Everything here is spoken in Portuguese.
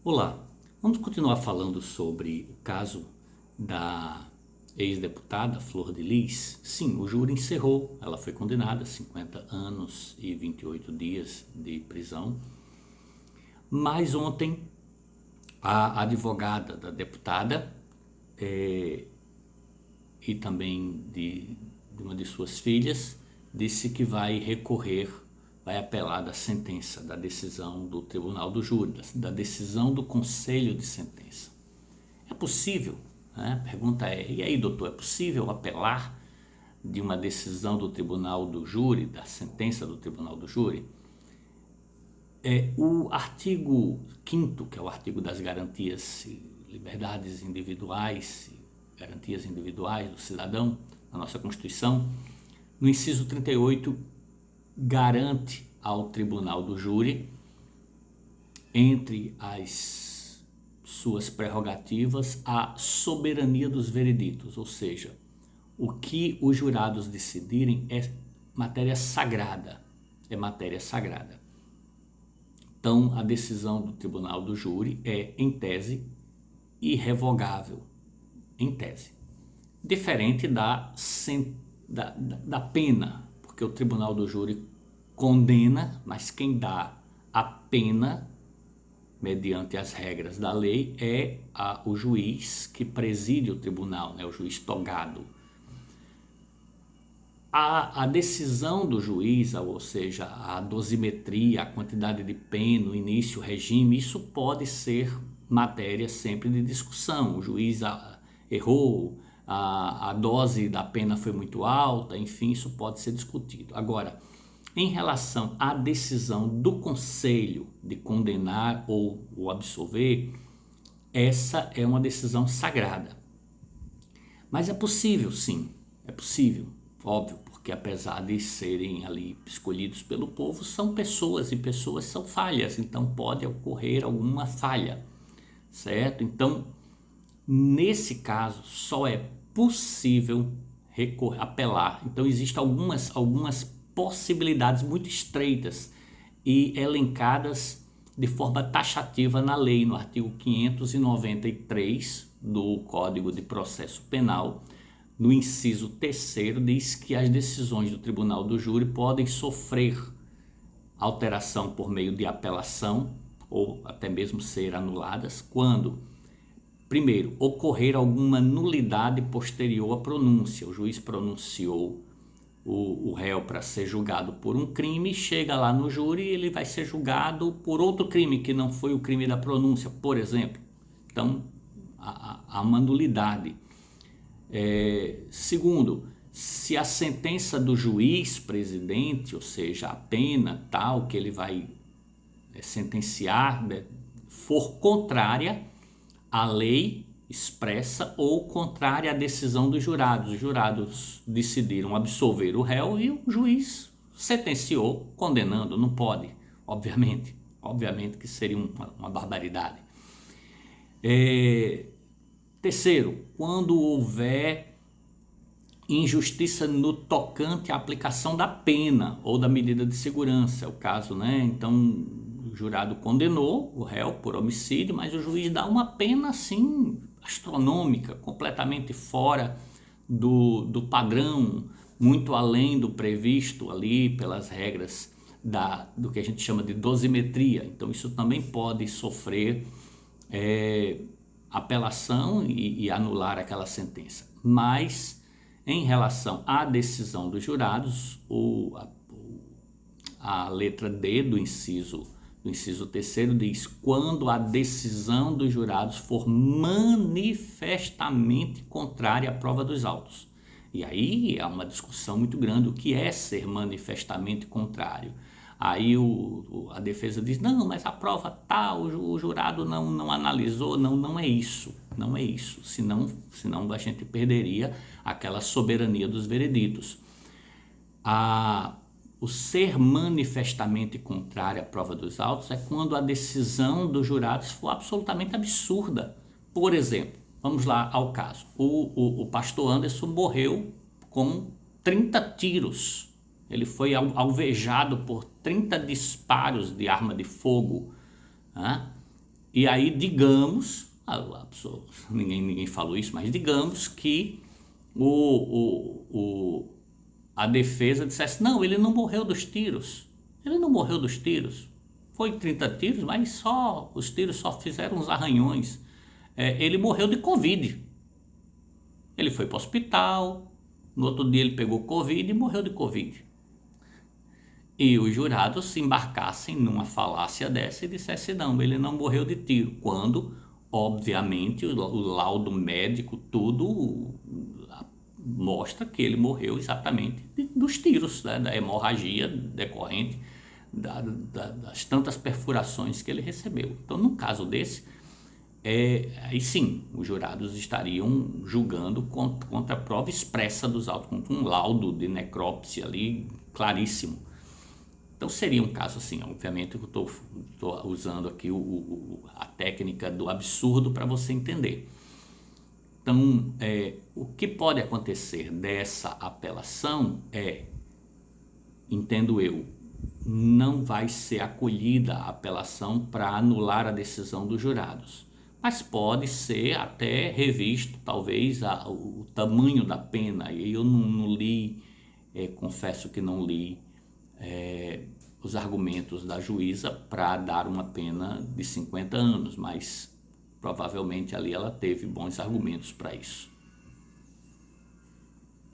Olá, vamos continuar falando sobre o caso da ex-deputada Flor de Lis. Sim, o júri encerrou, ela foi condenada a 50 anos e 28 dias de prisão, mas ontem a advogada da deputada e também de uma de suas filhas disse que vai recorrer, vai apelar da sentença, da decisão do Tribunal do Júri, da decisão do Conselho de Sentença. É possível, né? A pergunta é, e aí, doutor, é possível apelar de uma decisão do Tribunal do Júri, da sentença do Tribunal do Júri? O artigo 5º, que é o artigo das garantias e liberdades individuais, garantias individuais do cidadão, na nossa Constituição, no inciso 38, garante ao Tribunal do Júri, entre as suas prerrogativas, a soberania dos vereditos, ou seja, o que os jurados decidirem é matéria sagrada, Então, a decisão do Tribunal do Júri é, em tese, irrevogável, em tese. Diferente da pena, porque o Tribunal do Júri condena, mas quem dá a pena, mediante as regras da lei, é o juiz que preside o tribunal, né, o juiz togado. A decisão do juiz, ou seja, a dosimetria, a quantidade de pena, o início, o regime, isso pode ser matéria sempre de discussão. O juiz errou, a dose da pena foi muito alta, enfim, isso pode ser discutido. Agora, em relação à decisão do conselho de condenar ou absolver, essa é uma decisão sagrada. Mas é possível, sim, é possível, óbvio, porque apesar de serem ali escolhidos pelo povo, são pessoas e pessoas são falhas, então pode ocorrer alguma falha, certo? Então, nesse caso, só é possível apelar. Então, existem algumas possibilidades muito estreitas e elencadas de forma taxativa na lei, no artigo 593 do Código de Processo Penal, no inciso 3º, diz que as decisões do Tribunal do Júri podem sofrer alteração por meio de apelação ou até mesmo ser anuladas quando, primeiro, ocorrer alguma nulidade posterior à pronúncia. O juiz pronunciou o réu para ser julgado por um crime, chega lá no júri e ele vai ser julgado por outro crime que não foi o crime da pronúncia, por exemplo. Então, há uma nulidade. Segundo, se a sentença do juiz presidente, ou seja, a pena tal que ele vai sentenciar, for contrária à lei expressa ou contrária à decisão dos jurados. Os jurados decidiram absolver o réu e o juiz sentenciou condenando. Não pode, obviamente que seria uma barbaridade. Terceiro, quando houver injustiça no tocante à aplicação da pena ou da medida de segurança, é o caso, né? Então, o jurado condenou o réu por homicídio, mas o juiz dá uma pena assim astronômica, completamente fora do padrão, muito além do previsto ali pelas regras do que a gente chama de dosimetria. Então, isso também pode sofrer apelação e anular aquela sentença. Mas, em relação à decisão dos jurados, a letra D do inciso 3º diz: quando a decisão dos jurados for manifestamente contrária à prova dos autos. E aí há uma discussão muito grande, o que é ser manifestamente contrário? Aí a defesa diz, não, mas a prova tal, o jurado não analisou, não é isso, senão a gente perderia aquela soberania dos vereditos. O ser manifestamente contrário à prova dos autos é quando a decisão dos jurados for absolutamente absurda. Por exemplo, vamos lá ao caso. O pastor Anderson morreu com 30 tiros. Ele foi alvejado por 30 disparos de arma de fogo. Né? E aí, digamos, ninguém falou isso, mas digamos que a defesa dissesse, não, ele não morreu dos tiros. Ele não morreu dos tiros. Foi 30 tiros, mas os tiros só fizeram uns arranhões. Ele morreu de Covid. Ele foi para o hospital, no outro dia ele pegou Covid e morreu de Covid. E os jurados se embarcassem numa falácia dessa e dissessem, não, ele não morreu de tiro. Quando, obviamente, o laudo médico, tudo mostra que ele morreu exatamente dos tiros, né, da hemorragia decorrente das tantas perfurações que ele recebeu. Então, num caso desse, aí sim, os jurados estariam julgando contra a prova expressa dos autos, contra um laudo de necrópsia ali claríssimo. Então seria um caso assim, obviamente eu estou usando aqui a técnica do absurdo para você entender. Então, o que pode acontecer dessa apelação entendo eu, não vai ser acolhida a apelação para anular a decisão dos jurados, mas pode ser até revisto, talvez, o tamanho da pena. E eu não li, confesso que não li os argumentos da juíza para dar uma pena de 50 anos, mas provavelmente ali ela teve bons argumentos para isso.